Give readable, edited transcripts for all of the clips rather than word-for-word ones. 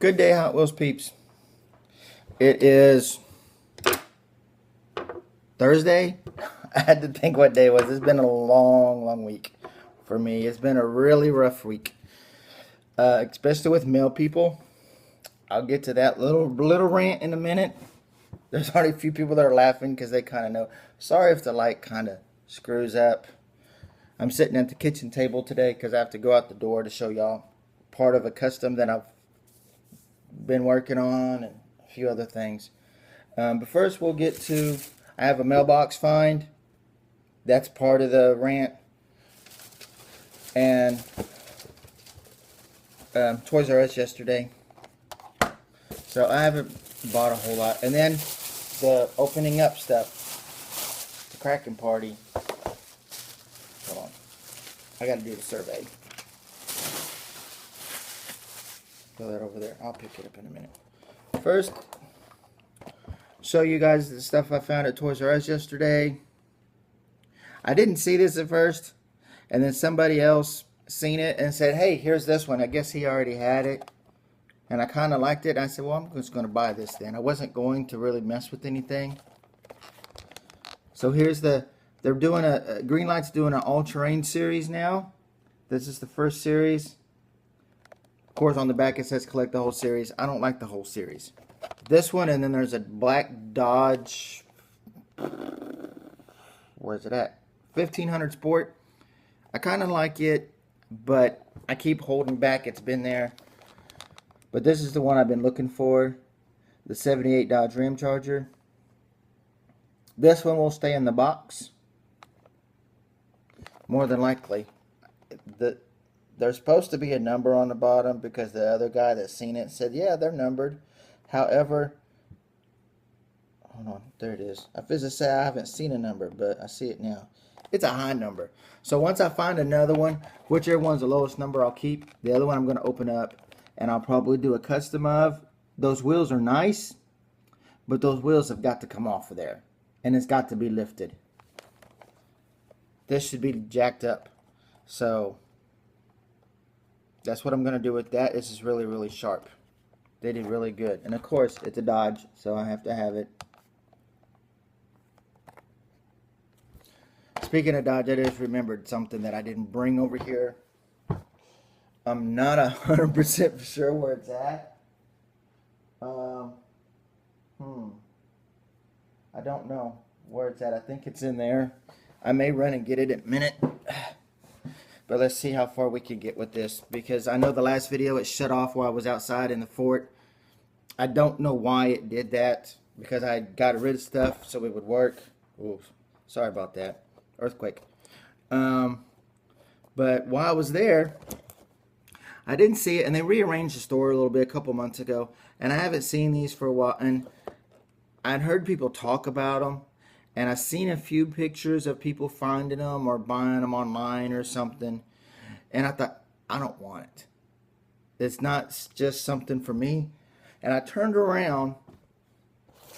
Good day, Hot Wheels peeps. It is Thursday. I had to think what day it was. It's been a long week for me. It's been a really rough week, especially with mail people. I'll get to that little rant in a minute. There's already a few people that are laughing because they kind of know. Sorry if the light kind of screws up. I'm sitting at the kitchen table today because I have to go out the door to show y'all part of a custom that I've been working on and a few other things. But first we'll get to, I have a mailbox find. That's part of the rant. And Toys R Us yesterday. So I haven't bought a whole lot. And then the opening up stuff. The cracking party. Hold on. I got to do the survey. Throw that over there. I'll pick it up in a minute. First, show you guys the stuff I found at Toys R Us yesterday. I didn't see this at first, and then somebody else seen it and said, hey, here's this one. I guess he already had it, and I kind of liked it. I said, well, I'm just going to buy this then. I wasn't going to really mess with anything. So here's they're doing Greenlight's doing an all-terrain series now. This is the first series. Of course, on the back it says collect the whole series. I don't like the whole series. This one, and then there's a black Dodge. Where's it at? 1500 Sport. I kind of like it, but I keep holding back. It's been there. But this is the one I've been looking for. The 78 Dodge Ram Charger. This one will stay in the box. More than likely. There's supposed to be a number on the bottom because the other guy that's seen it said, yeah, they're numbered. However, hold on, there it is. I was to say I haven't seen a number, but I see it now. It's a high number. So once I find another one, whichever one's the lowest number I'll keep. The other one I'm going to open up, and I'll probably do a custom of. Those wheels are nice, but those wheels have got to come off of there, and it's got to be lifted. This should be jacked up. So that's what I'm going to do with that. This is really sharp. They did really good. And of course, it's a Dodge, so I have to have it. Speaking of Dodge, I just remembered something that I didn't bring over here. I'm not 100% sure where it's at. I don't know where it's at. I think it's in there. I may run and get it in a minute. But let's see how far we can get with this. Because I know the last video it shut off while I was outside in the fort. I don't know why it did that. Because I got rid of stuff so it would work. Ooh, sorry about that. Earthquake. But while I was there, I didn't see it. And they rearranged the store a little bit a couple months ago. And I haven't seen these for a while. And I'd heard people talk about them. And I've seen a few pictures of people finding them or buying them online or something. And I thought, I don't want it. It's not just something for me. And I turned around,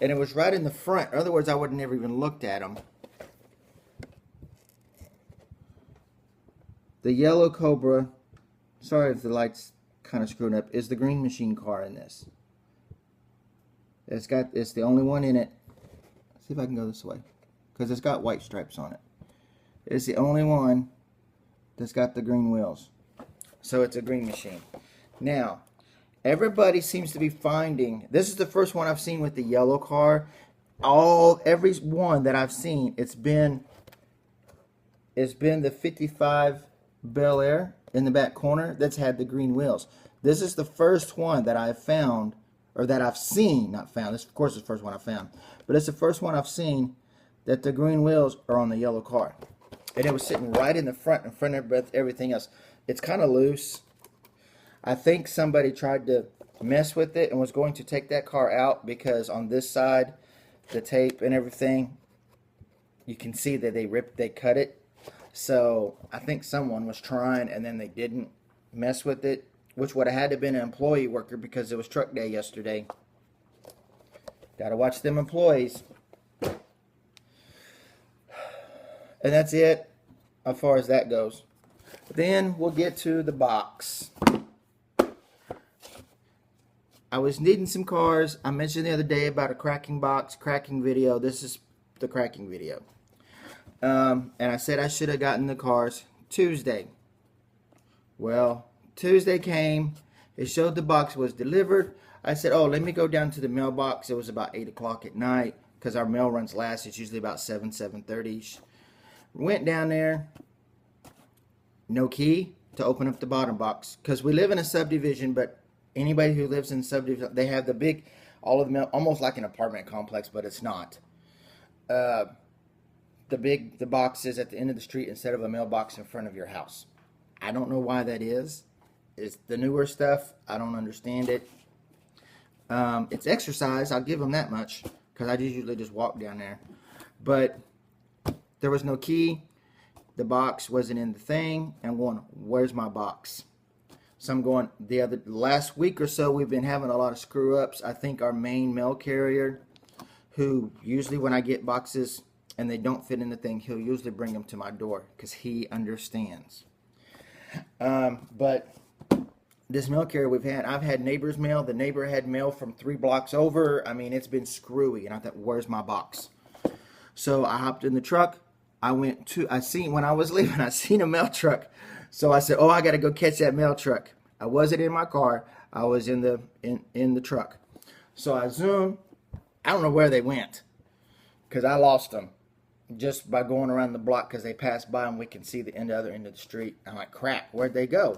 and it was right in the front. In other words, I would have never even looked at them. The yellow Cobra, sorry if the light's kind of screwed up, is the Green Machine car in this. It's the only one in it. See if I can go this way, because it's got white stripes on it. It's the only one that's got the green wheels, so it's a Green Machine. Now, everybody seems to be finding. This is the first one I've seen with the yellow car. Every one that I've seen, it's been the 55 Bel Air in the back corner that's had the green wheels. This is the first one that I've found. Or that I've seen, not found. This, of course, is the first one I found. But it's the first one I've seen that the green wheels are on the yellow car. And it was sitting right in front of everything else. It's kind of loose. I think somebody tried to mess with it and was going to take that car out because on this side, the tape and everything, you can see that they cut it. So I think someone was trying and then they didn't mess with it. Which would have had to have been an employee worker because it was truck day yesterday. Gotta watch them employees. And that's it as far as that goes. Then we'll get to the box. I was needing some cars. I mentioned the other day about a cracking box, cracking video. This is the cracking video. And I said I should have gotten the cars Tuesday. Well, Tuesday came. It showed the box was delivered. I said, oh, let me go down to the mailbox. It was about 8 o'clock at night because our mail runs last. It's usually about 7:30. Went down there. No key to open up the bottom box because we live in a subdivision, but anybody who lives in subdivision, they have the big, all of the mail, almost like an apartment complex, but it's not. The box is at the end of the street instead of a mailbox in front of your house. I don't know why that is. It's the newer stuff. I don't understand it. It's exercise. I'll give them that much because I usually just walk down there. But there was no key. The box wasn't in the thing. And I'm going, where's my box? So I'm going, last week or so, we've been having a lot of screw ups. I think our main mail carrier, who usually when I get boxes and they don't fit in the thing, he'll usually bring them to my door because he understands. But this mail carrier I've had neighbor's mail. The neighbor had mail from 3 blocks over. I mean, it's been screwy. And I thought, where's my box? So I hopped in the truck. When I was leaving, I seen a mail truck. So I said, oh, I got to go catch that mail truck. I wasn't in my car. I was in the truck. So I zoomed. I don't know where they went because I lost them just by going around the block because they passed by and we can see the other end of the street. I'm like, crap, where'd they go?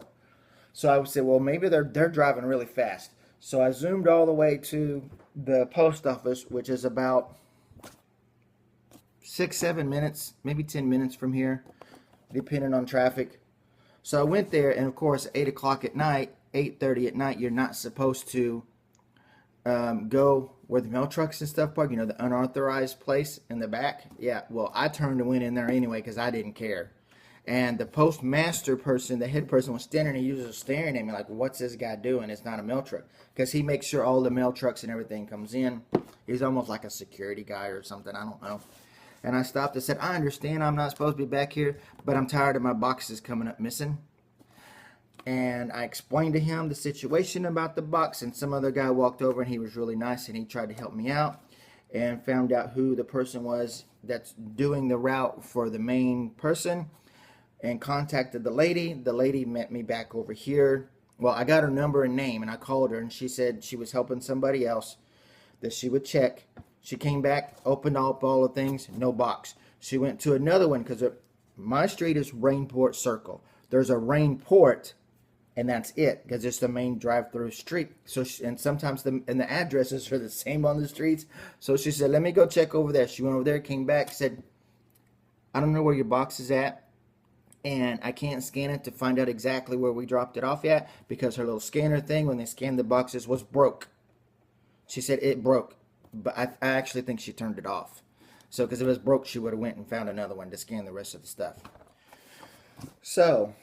So I said, well, maybe they're driving really fast. So I zoomed all the way to the post office, which is about 6-7 minutes, maybe 10 minutes from here, depending on traffic. So I went there, and of course, 8 o'clock at night, 8:30 at night, you're not supposed to go where the mail trucks and stuff park, the unauthorized place in the back. Yeah, well, I turned and went in there anyway because I didn't care. And the postmaster person, the head person, was standing there. He was staring at me like, what's this guy doing? It's not a mail truck. Because he makes sure all the mail trucks and everything comes in. He's almost like a security guy or something. I don't know. And I stopped and said, I understand I'm not supposed to be back here, but I'm tired of my boxes coming up missing. And I explained to him the situation about the box, and some other guy walked over, and he was really nice, and he tried to help me out and found out who the person was that's doing the route for the main person and contacted the lady. The lady met me back over here. Well, I got her number and name, and I called her, and she said she was helping somebody else that she would check. She came back, opened up all the things, no box. She went to another one because my street is Rainport Circle. There's a Rainport, and that's it because it's the main drive-through street. So and sometimes the addresses are the same on the streets. So she said, let me go check over there. She went over there, came back, said, I don't know where your box is at, and I can't scan it to find out exactly where we dropped it off at because her little scanner thing, when they scanned the boxes, was broke. She said it broke. But I actually think she turned it off. So, because if it was broke, she would have went and found another one to scan the rest of the stuff. So,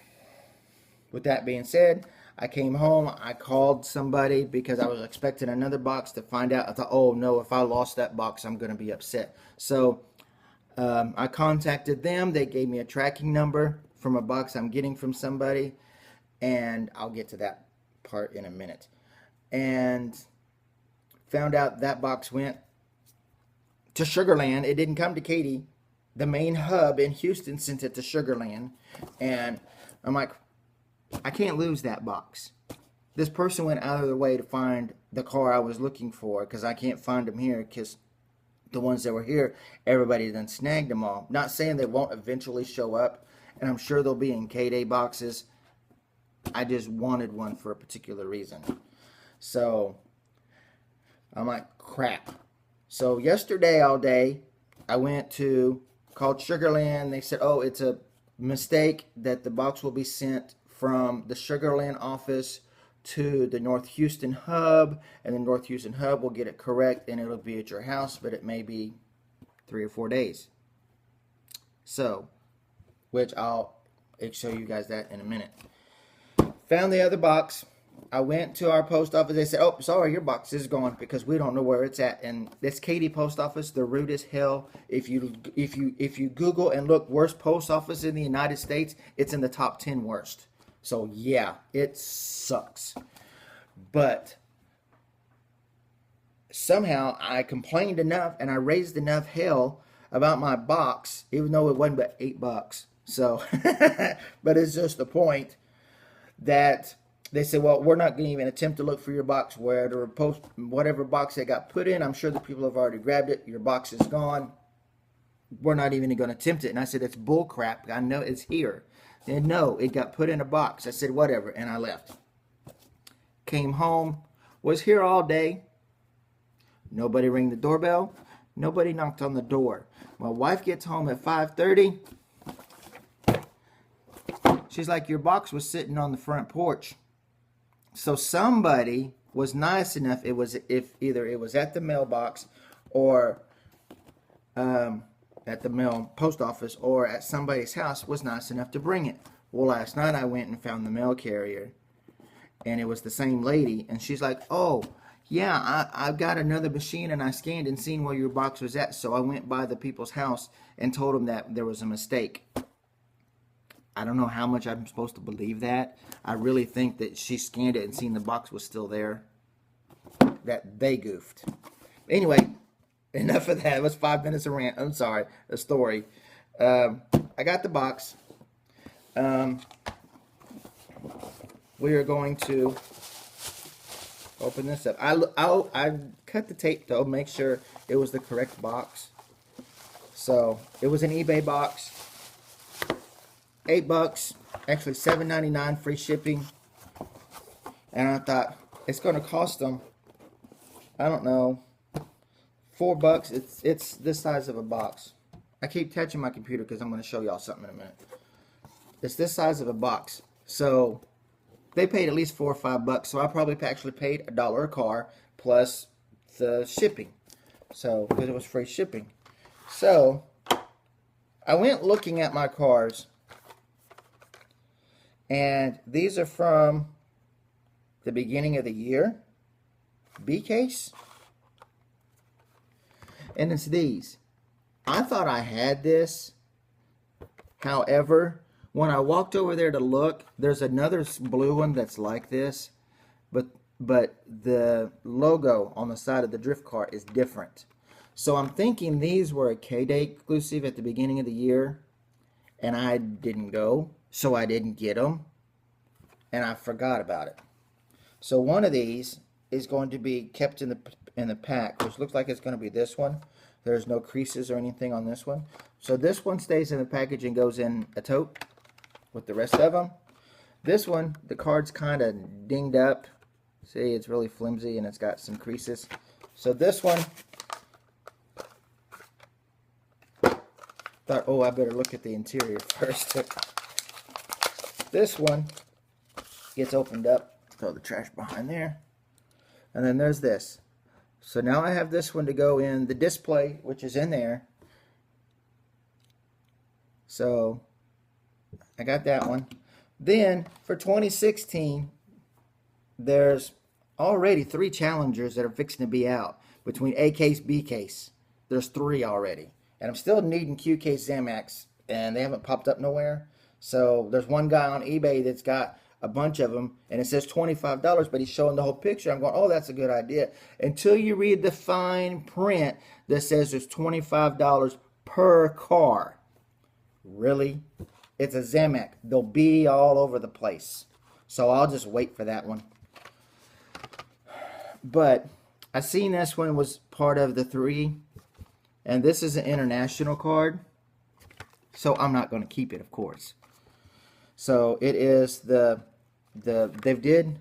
with that being said, I came home. I called somebody because I was expecting another box to find out. I thought, oh no, if I lost that box, I'm going to be upset. So, I contacted them. They gave me a tracking number from a box I'm getting from somebody. And I'll get to that part in a minute. And found out that box went to Sugarland. It didn't come to Katy. The main hub in Houston sent it to Sugarland. And I'm like, I can't lose that box. This person went out of their way to find the car I was looking for because I can't find them here because the ones that were here, everybody done snagged them all. Not saying they won't eventually show up, and I'm sure they'll be in K-Day boxes. I just wanted one for a particular reason. So I'm like, crap. So yesterday all day, I called Sugarland. They said, oh, it's a mistake that the box will be sent from the Sugarland office to the North Houston hub, and the North Houston hub will get it correct, and it'll be at your house, but it may be 3 or 4 days. So, which I'll show you guys that in a minute. Found the other box. I went to our post office. They said, oh, sorry, your box is gone because we don't know where it's at. And this Katy post office, they're rude as hell. If you Google and look worst post office in the United States, it's in the top 10 worst. So yeah, it sucks. But somehow I complained enough and I raised enough hell about my box, even though it wasn't but $8. So, but it's just the point that they said, well, we're not going to even attempt to look for your box, whatever box they got put in. I'm sure the people have already grabbed it. Your box is gone. We're not even going to attempt it. And I said, it's bull crap. I know it's here. And no, it got put in a box. I said, whatever, and I left. Came home, was here all day. Nobody rang the doorbell. Nobody knocked on the door. My wife gets home at 5:30. She's like, your box was sitting on the front porch. So somebody was nice enough. If either it was at the mailbox or at the post office or at somebody's house, was nice enough to bring it. Well, last night I went and found the mail carrier, and it was the same lady, and she's like, oh, yeah, I've got another machine, and I scanned and seen where your box was at, so I went by the people's house and told them that there was a mistake. I don't know how much I'm supposed to believe that. I really think that she scanned it and seen the box was still there. That they goofed. Anyway, enough of that. It was 5 minutes of rant. I'm sorry, a story. I got the box. We are going to open this up. I cut the tape to make sure it was the correct box. So it was an eBay box. $8, actually $7.99 free shipping. And I thought it's going to cost them, I don't know, $4. It's this size of a box. I keep touching my computer because I'm going to show y'all something in a minute. It's this size of a box. So they paid at least $4 or $5. So I probably actually paid $1 a car plus the shipping. So because it was free shipping. So I went looking at my cars. And these are from the beginning of the year. B-case. And it's these. I thought I had this. However, when I walked over there to look, there's another blue one that's like this. But the logo on the side of the drift car is different. So I'm thinking these were a K-Day exclusive at the beginning of the year. And I didn't go. So I didn't get them, and I forgot about it. So one of these is going to be kept in the pack, which looks like it's going to be this one. There's no creases or anything on this one. So this one stays in the package and goes in a tote with the rest of them. This one, the card's kind of dinged up. See, it's really flimsy and it's got some creases. So this one, thought, oh, I better look at the interior first. This one gets opened up. Throw the trash behind there. And then there's this. So now I have this one to go in the display, which is in there. So I got that one. Then for 2016, there's already 3 challengers that are fixing to be out between A case, B case. There's 3 already. And I'm still needing Q case Zamax, and they haven't popped up nowhere. So there's one guy on eBay that's got a bunch of them, and it says $25, but he's showing the whole picture. I'm going, oh, that's a good idea. Until you read the fine print that says there's $25 per car. Really? It's a Zamac. They'll be all over the place. So I'll just wait for that one. But I seen this one was part of the 3, and this is an international card. So I'm not going to keep it, of course. So it is they did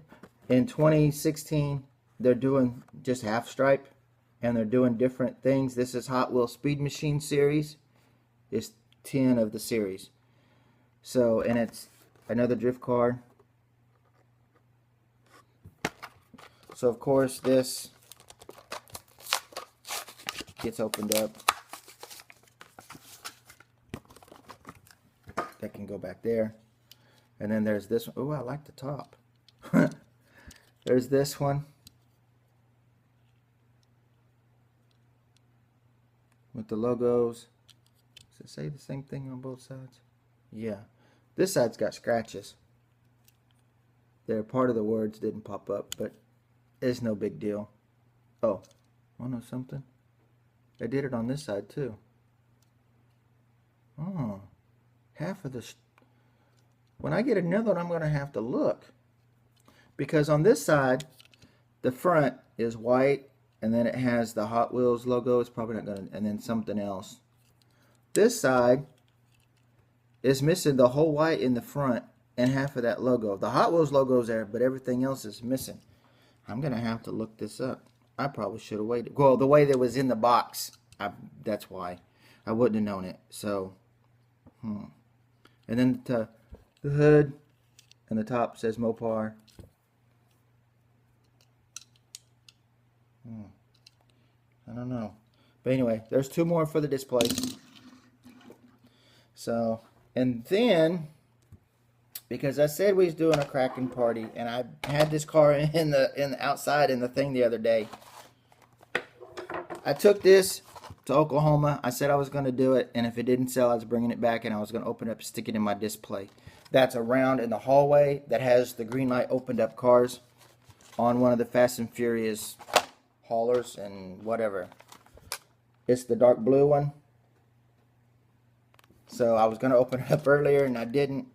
in 2016, they're doing just half stripe, and they're doing different things. This is Hot Wheels Speed Machine series. It's 10 of the series. So, and it's another drift car. So of course this gets opened up. That can go back there. And then there's this one. Oh, I like the top. There's this one with the logos. Does it say the same thing on both sides? Yeah. This side's got scratches. They're part of the words didn't pop up, but it's no big deal. Oh, Want to know something? I did it on this side too. Oh, half of the. When I get another one, I'm going to have to look. Because on this side, the front is white, and then it has the Hot Wheels logo. It's probably not going to, and then something else. This side is missing the whole white in the front and half of that logo. The Hot Wheels logo is there, but everything else is missing. I'm going to have to look this up. I probably should have waited. Well, the way that was in the box, that's why. I wouldn't have known it. So, and then the hood and the top says Mopar. I don't know. But anyway, there's two more for the display. So, and then, because I said we was doing a cracking party, and I had this car in the outside in the thing the other day. I took this to Oklahoma. I said I was going to do it, and if it didn't sell, I was bringing it back, and I was going to open it up and stick it in my display. That's around in the hallway that has the green light opened up cars on one of the Fast and Furious haulers and whatever. It's the dark blue one. So I was going to open it up earlier, and I didn't.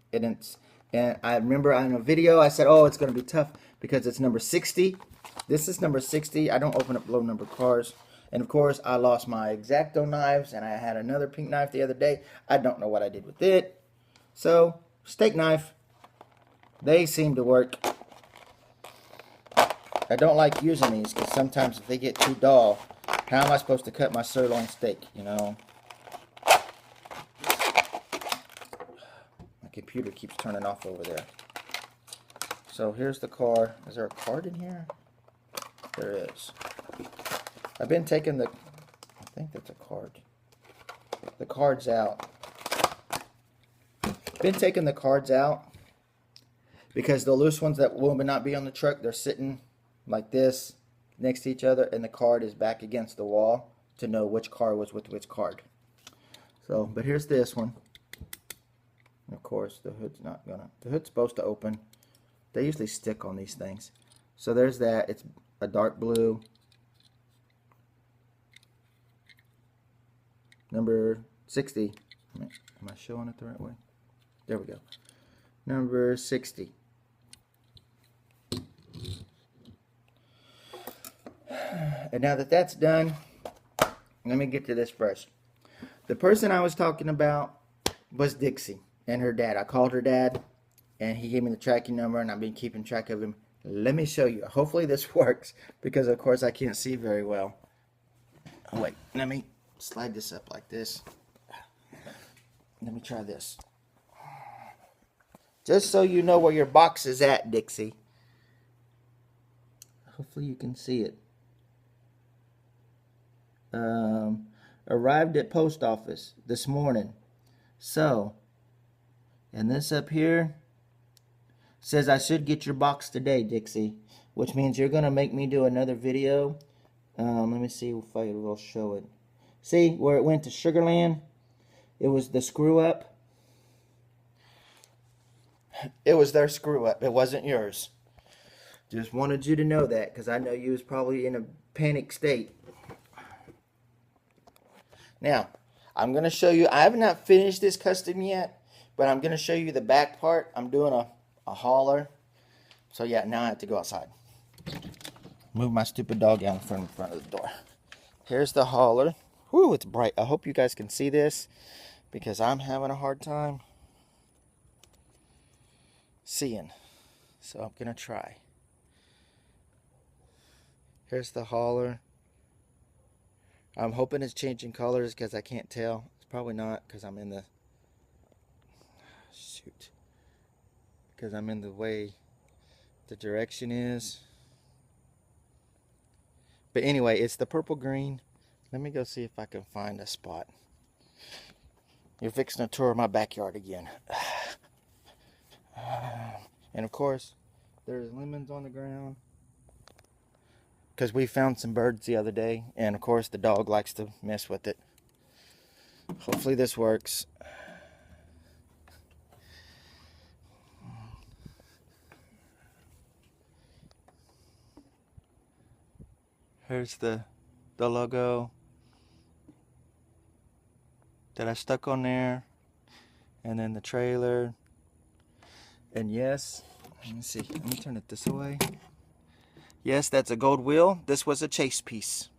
And I remember in a video I said, oh, it's going to be tough because it's number 60. This is number 60. I don't open up low number cars. And of course, I lost my X-Acto knives, and I had another pink knife the other day. I don't know what I did with it. So, steak knife. They seem to work. I don't like using these because sometimes if they get too dull, how am I supposed to cut my sirloin steak, you know? My computer keeps turning off over there. So here's the car. Is there a card in here? There is. I've been taking I think that's a card. The cards out. Been taking the cards out because the loose ones that will not be on the truck, they're sitting like this next to each other, and the card is back against the wall to know which car was with which card. So, but here's this one. And of course, the hood's supposed to open. They usually stick on these things. So there's that. It's a dark blue. Number 60. Am I showing it the right way? There we go. Number 60. And now that that's done, let me get to this first. The person I was talking about was Dixie and her dad. I called her dad, and he gave me the tracking number, and I've been keeping track of him. Let me show you. Hopefully this works, because of course I can't see very well. Oh wait, let me slide this up like this. Let me try this. Just so you know where your box is at, Dixie. Hopefully you can see it. Arrived at post office this morning. So, and this up here says I should get your box today, Dixie, which means you're going to make me do another video. Let me see if I will show it. See where it went to Sugarland? It was the screw up. It was their screw up. It wasn't yours. Just wanted you to know that, because I know you was probably in a panic state. Now, I'm going to show you. I have not finished this custom yet, but I'm going to show you the back part. I'm doing a hauler. So yeah, now I have to go outside. Move my stupid dog out in front of the door. Here's the hauler. Whew, it's bright. I hope you guys can see this, because I'm having a hard time seeing. So I'm going to try. Here's the hauler. I'm hoping it's changing colors, because I can't tell. It's probably not, because I'm in the... Shoot. Because I'm in the way the direction is. But anyway, it's the purple green. Let me go see if I can find a spot. You're fixing to tour my backyard again. And of course, there's lemons on the ground, because we found some birds the other day, and of course the dog likes to mess with it. Hopefully this works. Here's the the logo that I stuck on there, and then the trailer. And yes, let me see, let me turn it this way. Yes, that's a gold wheel. This was a chase piece.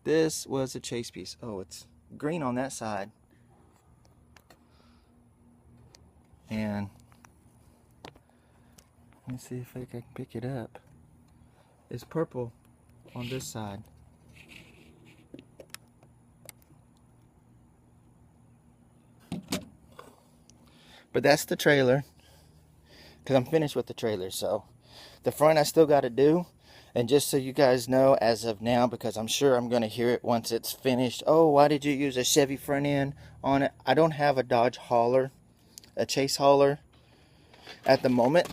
This was a chase piece. Oh, it's green on that side. And let me see if I can pick it up. It's purple on this side. But that's the trailer, because I'm finished with the trailer. So the front I still got to do. And just so you guys know, as of now, because I'm sure I'm going to hear it once it's finished, oh, why did you use a Chevy front end on it? I don't have a Dodge hauler, a Chase hauler at the moment.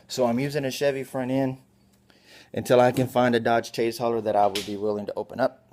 So I'm using a Chevy front end until I can find a Dodge Chase hauler that I would be willing to open up.